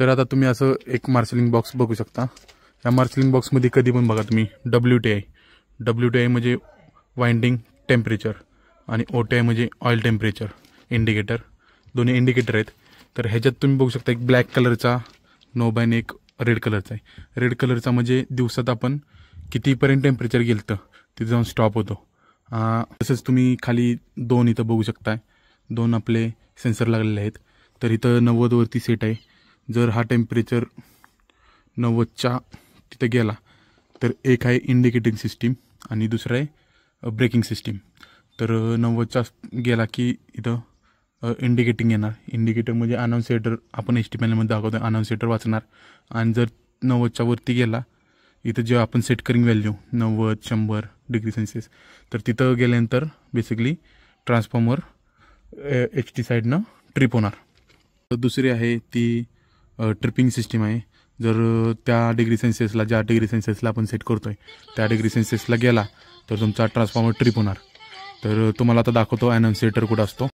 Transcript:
तर आता तुम्ही असं एक मार्शलिंग बॉक्स बघू शकता। या मार्शलिंग बॉक्समध्ये कधी पण बघा तुम्ही WTI म्हणजे वाइंडिंग टेम्परेचर आणि OTI म्हणजे ऑइल टेम्परेचर इंडिकेटर, दोन्ही इंडिकेटर आहेत। तर ह्याच्यात तुम्ही बघू शकता एक ब्लॅक कलरचा नोब आणि एक रेड कलरचा आहे। रेड कलरचा म्हणजे दिवसात आपण कितीपर्यंत टेम्परेचर गेलं तिथे जाऊन स्टॉप होतो। तसंच तुम्ही खाली दोन इथं बघू शकताय, दोन आपले सेन्सर लागलेले आहेत। तर इथं 90 वरती सेट आहे। जर हा टेम्परेचर 90च्या तिथे गेला तर एक आहे इंडिकेटिंग सिस्टीम आणि दुसरं आहे ब्रेकिंग सिस्टीम। तर 90च्या गेला की इथं इंडिकेटिंग येणार। इंडिकेटर म्हणजे अनाउन्सेटर, आपण HD पॅनलमध्ये दाखवतो अनाउन्सेटर वाचणार। आणि जर 90च्या वरती गेला, इथं जे आपण सेट करिंग व्हॅल्यू 90-100 डिग्री सेल्सिअस, तर तिथं गेल्यानंतर बेसिकली ट्रान्सफॉर्मर HD साईडनं ट्रिप होणार। तर दुसरी आहे ती ट्रिपिंग सिस्टीम आहे। जर त्या डिग्री सेल्सिअसला, ज्या डिग्री सेल्सिअसला आपण सेट करतोय त्या डिग्री सेल्सिअसला गेला तर तुमचा ट्रान्सफॉर्मर ट्रिप होणार। तर तुम्हाला आता दाखवतो अनाउन्सेटर कुठं असतो।